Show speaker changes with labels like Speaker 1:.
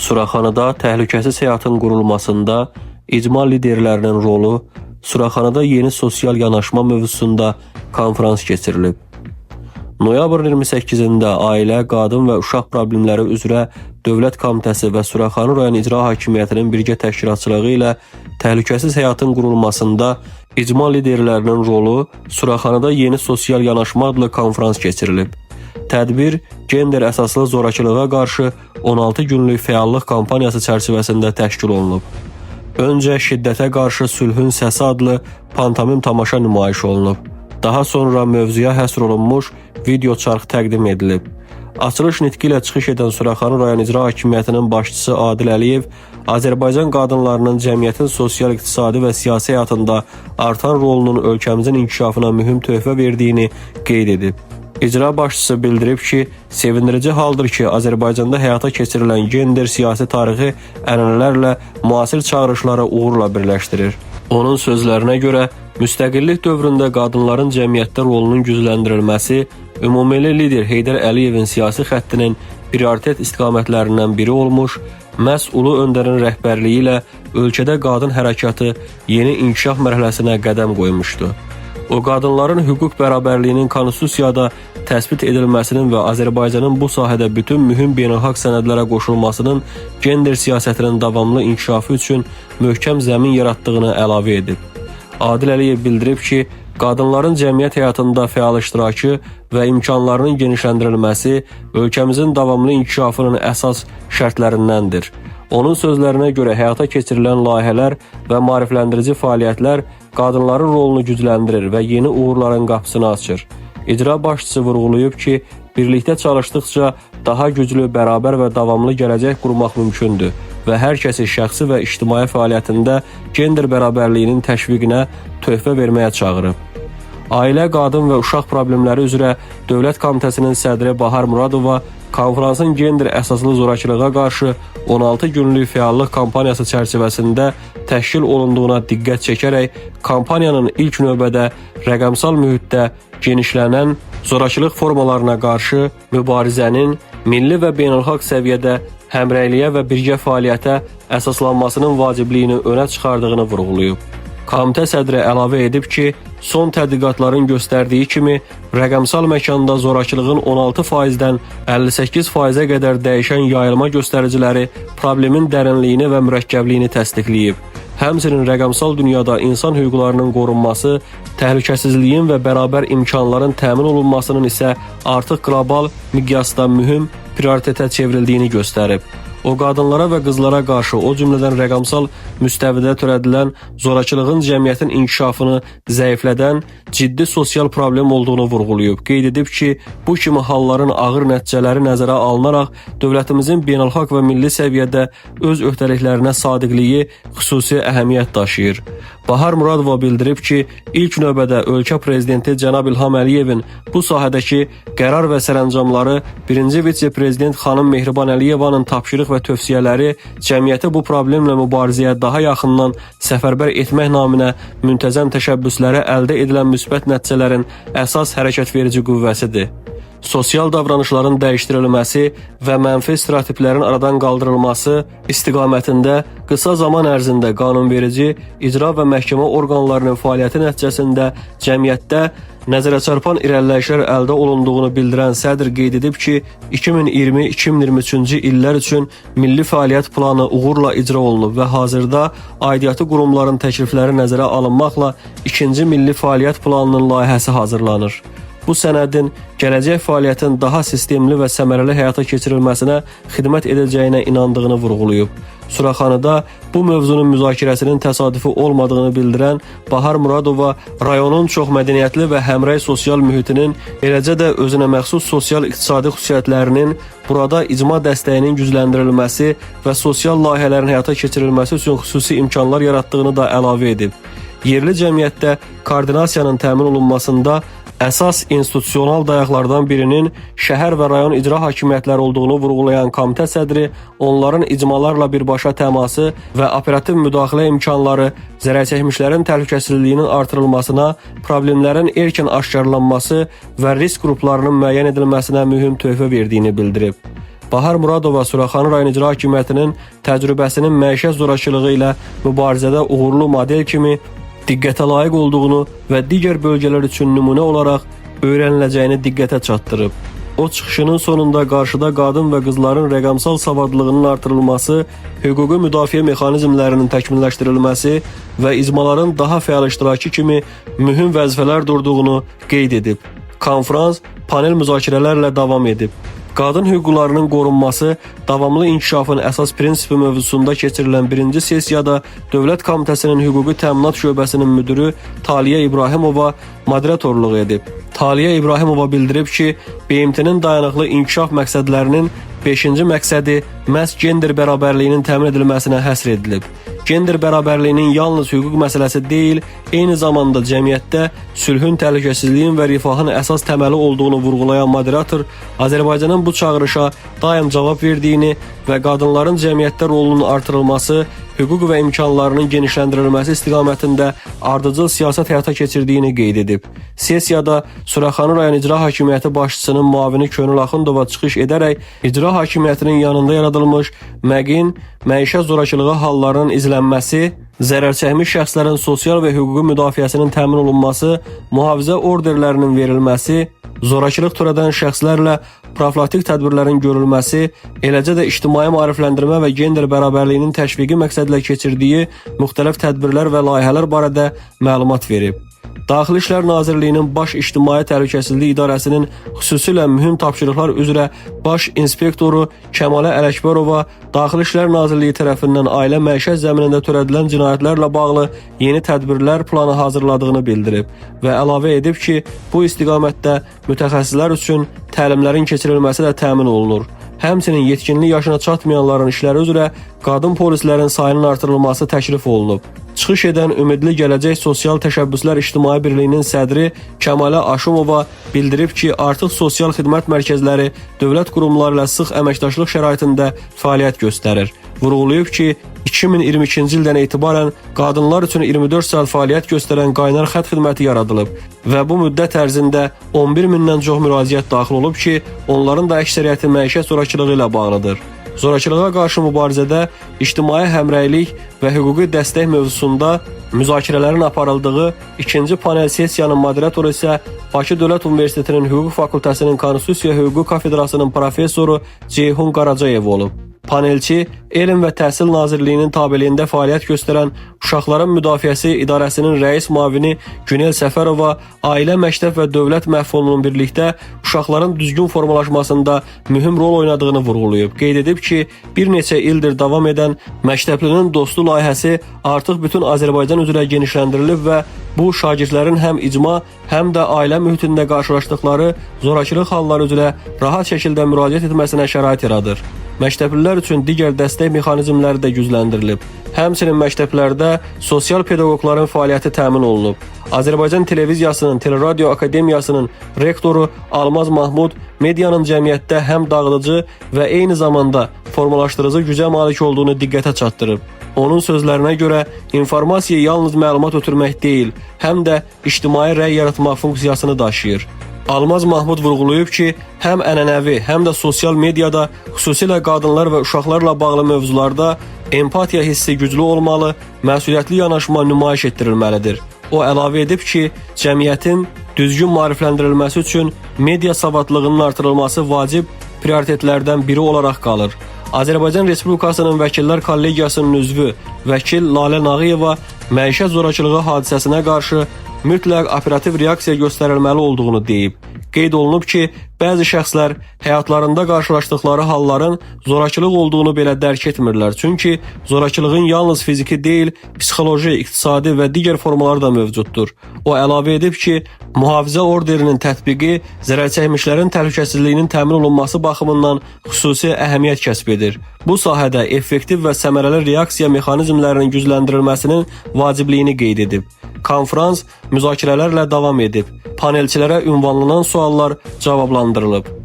Speaker 1: Suraxanıda təhlükəsiz həyatın qurulmasında icma liderlərinin rolu, Suraxanıda yeni sosial yanaşma mövzusunda konferans keçirilib. Noyabr 28-də Ailə, Qadın və Uşaq Problemləri üzrə Dövlət Komitəsi və Suraxanı rayon İcra Hakimiyyətinin birgə təşkilatçılığı ilə təhlükəsiz həyatın qurulmasında icma liderlərinin rolu, Suraxanıda yeni sosial yanaşma adlı konferans keçirilib. Tədbir, gender əsaslı zorakılığa qarşı 16 günlük fəallıq kampaniyası çərçivəsində təşkil olunub. Öncə şiddətə qarşı sülhün səsi adlı pantomim tamaşa nümayiş olunub. Daha sonra mövzuya həsr olunmuş video çarx təqdim edilib. Açılış nitqi ilə çıxış edən Suraxanı rayon İcra Hakimiyyətinin başçısı Adil Əliyev Azərbaycan qadınlarının cəmiyyətin sosial-iqtisadi və siyasi həyatında artan rolunun ölkəmizin inkişafına mühüm töhfə verdiyini qeyd edib. İcra başçısı bildirib ki, sevindirici haldır ki, Azərbaycanda həyata keçirilən gender siyasi tarixi ənənələrlə müasir çağırışları uğurla birləşdirir. Onun sözlərinə görə, müstəqillik dövründə qadınların cəmiyyətdə rolunun gücləndirilməsi, ümumiyyətli lider Heydər Əliyevin siyasi xəttinin prioritet istiqamətlərindən biri olmuş, məhz Ulu Öndərin rəhbərliyi ilə ölkədə qadın hərəkatı yeni inkişaf mərhələsinə qədəm qoymuşdu. O, qadınların hüquq bərabərliyinin konstitusiyada təsbit edilməsinin və Azərbaycanın bu sahədə bütün mühüm beynəlxalq sənədlərə qoşulmasının gender siyasətinin davamlı inkişafı üçün möhkəm zəmin yaratdığını əlavə edib. Adil Əliyev bildirib ki, qadınların cəmiyyət həyatında fəal iştirakı və imkanlarının genişləndirilməsi ölkəmizin davamlı inkişafının əsas şərtlərindəndir. Onun sözlərinə görə həyata keçirilən layihələr və maarifləndirici fəaliyyətlər qadınların rolunu gücləndirir və yeni uğurların qapısını açır. İcra başçısı vurğulayıb ki, birlikdə çalışdıqca daha güclü, bərabər və davamlı gələcək qurmaq mümkündür və hər kəsi şəxsi və ictimai fəaliyyətində gender bərabərliyinin təşviqinə töhfə verməyə çağırıb. Ailə, Qadın və Uşaq Problemləri üzrə Dövlət Komitəsinin sədri Bahar Muradova konferansın gender əsaslı zorakılığa qarşı 16 günlük fəallıq kampaniyası çərçivəsində təşkil olunduğuna diqqət çəkərək, kampaniyanın ilk növbədə rəqəmsal mühitdə genişlənən zorakılıq formalarına qarşı mübarizənin milli və beynəlxalq səviyyədə həmrəyliyə və birgə fəaliyyətə əsaslanmasının vacibliyini önə çıxardığını vurğulayıb. Komitə sədri əlavə edib ki, son tədqiqatların göstərdiyi kimi, rəqəmsal məkanda zorakılığın 16%-dən 58%-ə qədər dəyişən yayılma göstəriciləri problemin dərinliyini və mürəkkəbliyini təsdiqləyib. Həmçinin rəqəmsal dünyada insan hüquqlarının qorunması, təhlükəsizliyin və bərabər imkanların təmin olunmasının isə artıq qlobal miqyasda mühüm prioritetə çevrildiyini göstərib. O, qadınlara və qızlara qarşı, o cümlədən rəqəmsal müstəvidə törədilən zorakılığın cəmiyyətin inkişafını zəiflədən ciddi sosial problem olduğunu vurğulayıb. Qeyd edib ki, bu kimi halların ağır nəticələri nəzərə alınaraq dövlətimizin beynəlxalq və milli səviyyədə öz öhdəliklərinə sadiqliyi xüsusi əhəmiyyət daşıyır. Bahar Muradova bildirib ki, ilk növbədə ölkə prezidenti cənab İlham Əliyevin bu sahədəki qərar və sərəncamları birinci vitse-prezident xanım Mehriban Əliyevanın tapşırıq və tövsiyələri cəmiyyəti bu problemlə mübarizəyə daha yaxından səfərbər etmək naminə müntəzəm təşəbbüsləri əldə edilən müsbət nəticələrin əsas hərəkətverici qüvvəsidir. Sosial davranışların dəyişdirilməsi və mənfi stereotiplərin aradan qaldırılması istiqamətində qısa zaman ərzində qanunverici, icra və məhkəmə orqanlarının fəaliyyəti nəticəsində cəmiyyətdə nəzərəçarpan irəliləyişlər əldə olunduğunu bildirən sədr qeyd edib ki, 2020-2023-cü illər üçün milli fəaliyyət planı uğurla icra olunub və hazırda aidiyyatı qurumların təklifləri nəzərə alınmaqla 2-ci milli fəaliyyət planının layihəsi hazırlanır. Bu sənədin gələcək fəaliyyətin daha sistemli və səmərəli həyata keçirilməsinə xidmət edəcəyinə inandığını vurğulayıb. Suraxanıda bu mövzunun müzakirəsinin təsadüfi olmadığını bildirən Bahar Muradova rayonun çoxmədəniyyətli və həmrəy sosial mühitinin, eləcə də özünə məxsus sosial-iqtisadi xüsusiyyətlərinin burada icma dəstəyinin gücləndirilməsi və sosial layihələrin həyata keçirilməsi üçün xüsusi imkanlar yaratdığını da əlavə edib. Yerli cəmiyyətdə koordinasiyanın təmin olunmasında əsas institusional dayaqlardan birinin şəhər və rayon icra hakimiyyətləri olduğunu vurğulayan komitə sədri onların icmalarla birbaşa təması və operativ müdaxilə imkanları zərərçəkmişlərin təhlükəsizliyinin artırılmasına, problemlərin erkən aşkarlanması və risk qruplarının müəyyən edilməsinə mühüm töhfə verdiyini bildirib. Bahar Muradova Suraxanı rayon icra hakimiyyətinin təcrübəsinin məişət zorakılığı ilə mübarizədə uğurlu model kimi diqqətə layiq olduğunu və digər bölgələr üçün nümunə olaraq öyrəniləcəyini diqqətə çatdırıb. O çıxışının sonunda qarşıda qadın və qızların rəqəmsal savadlığının artırılması, hüquqi müdafiə mexanizmlərinin təkmilləşdirilməsi və icmaların daha fəal iştirakı kimi mühüm vəzifələr durduğunu qeyd edib. Konfrans panel müzakirələrlə davam edib. Qadın hüquqlarının qorunması, davamlı inkişafın əsas prinsipi mövzusunda keçirilən birinci sessiyada Dövlət Komitəsinin Hüquqi Təminat Şöbəsinin müdürü Taliyə İbrahimova moderatorluq edib. Taliyə İbrahimova bildirib ki, BMT-nin dayanıqlı inkişaf məqsədlərinin 5-ci məqsədi məhz gender bərabərliyinin təmin edilməsinə həsr edilib. Gender bərabərliyinin yalnız hüquq məsələsi deyil, eyni zamanda cəmiyyətdə sülhün, təhlükəsizliyin və rifahın əsas təməli olduğunu vurğulayan moderator Azərbaycanın bu çağırışa daim cavab verdiyini və qadınların cəmiyyətdə rolunun artırılması, hüquq və imkanlarının genişləndirilməsi istiqamətində ardıcıl siyasət həyata keçirdiyini qeyd edib. Sessiyada Suraxanı rayon icra hakimiyyəti başçısının müavini Könül Axundova çıxış edərək icra hakimiyyətinin yanında yaradılmış məqin, məişət zorakılığı hallarının izlənməsi, zərər çəkmiş şəxslərin sosial və hüquqi müdafiəsinin təmin olunması, mühafizə orderlərinin verilməsi, zorakılıq törədən şəxslərlə profilaktik tədbirlərin görülməsi, eləcə də ictimai maarifləndirmə və gender bərabərliyinin təşviqi məqsədilə keçirdiyi müxtəlif tədbirlər və layihələr barədə məlumat verib. Daxili İşlər Nazirliyinin Baş İctimai Təhlükəsizlik İdarəsinin xüsusilə mühüm tapşırıqlar üzrə Baş İnspektoru Kəmalə Ələkbərova Daxili İşlər Nazirliyi tərəfindən ailə məişət zəminində törədilən cinayətlərlə bağlı yeni tədbirlər planı hazırladığını bildirib və əlavə edib ki, bu istiqamətdə mütəxəssislər üçün təlimlərin keçirilməsi də təmin olunur. Həmçinin yetkinlik yaşına çatmayanların işləri üzrə qadın polislərin sayının artırılması təklif olunub. Çıxış edən Ümidli Gələcək Sosial Təşəbbüslər İctimai Birliyinin sədri Kəmalə Aşımova bildirib ki, artıq sosial xidmət mərkəzləri dövlət qurumları ilə sıx əməkdaşlıq şəraitində fəaliyyət göstərir. Vurğulayıb ki, 2022-ci ildən etibarən qadınlar üçün 24 saat fəaliyyət göstərən qaynar xətt xidməti yaradılıb və bu müddət ərzində 11 mindən çox müraciət daxil olub ki, onların da əksəriyyəti məişət zorakılığı ilə bağlıdır. Zorakılığa qarşı mübarizədə ictimai həmrəylik və hüquqi dəstək mövzusunda müzakirələrin aparıldığı ikinci panel sessiyanın moderatoru isə Bakı Dövlət Universitetinin Hüquq Fakültəsinin Konstitusiya Hüququ Kafedrasının professoru Ceyhun Qaracayev olub. Panelçi, Elm və Təhsil Nazirliyinin tabeliyində fəaliyyət göstərən Uşaqların Müdafiəsi İdarəsinin rəis müavini Günel Səfərova Ailə, Məktəb və Dövlət Məhfulunun birlikdə uşaqların düzgün formalaşmasında mühüm rol oynadığını vurğulayıb. Qeyd edib ki, bir neçə ildir davam edən Məktəblinin Dostu layihəsi artıq bütün Azərbaycan üzrə genişləndirilib və bu şagirdlərin həm icma, həm də ailə mühitində qarşılaşdıqları zorakılıq halları üzrə rahat şəkildə müraciət etməsinə şərait yaradır. Məktəblilər üçün digər dəstək mexanizmləri də gücləndirilib. Həmçinin məktəblərdə sosial pedaqoqların fəaliyyəti təmin olunub. Azərbaycan Televiziyasının Teleradio Akademiyasının rektoru Almaz Mahmud medianın cəmiyyətdə həm dağıdıcı və eyni zamanda formalaşdırıcı gücə malik olduğunu diqqətə çatdırıb. Onun sözlərinə görə informasiya yalnız məlumat ötürmək deyil, həm də ictimai rəy yaratmaq funksiyasını daşıyır. Almaz Mahmud vurğulayıb ki, həm ənənəvi, həm də sosial mediada, xüsusilə qadınlar və uşaqlarla bağlı mövzularda empatiya hissi güclü olmalı, məsuliyyətli yanaşma nümayiş etdirilməlidir. O əlavə edib ki, cəmiyyətin düzgün maarifləndirilməsi üçün media savadlığının artırılması vacib prioritetlərdən biri olaraq qalır. Azərbaycan Respublikasının Vəkillər Kollegiyasının üzvü vəkil Lalə Nağıyeva məişət zorakılığı hadisəsinə qarşı mütləq operativ reaksiya göstərilməli olduğunu deyib. Qeyd olunub ki, bəzi şəxslər həyatlarında qarşılaşdıqları halların zorakılıq olduğunu belə dərk etmirlər. Çünki zorakılığın yalnız fiziki deyil, psixoloji, iqtisadi və digər formaları da mövcuddur. O əlavə edib ki, mühafizə orderinin tətbiqi zərərçəkmişlərin təhlükəsizliyinin təmin olunması baxımından xüsusi əhəmiyyət kəsb edir. Bu sahədə effektiv və səmərəli reaksiya mexanizmlərinin gücləndirilməsinin vacibliyini qeyd edib. Konfrans müzakirələrlə davam edib. Panelçilərə ünvanlanan suallar cavablandırılıb.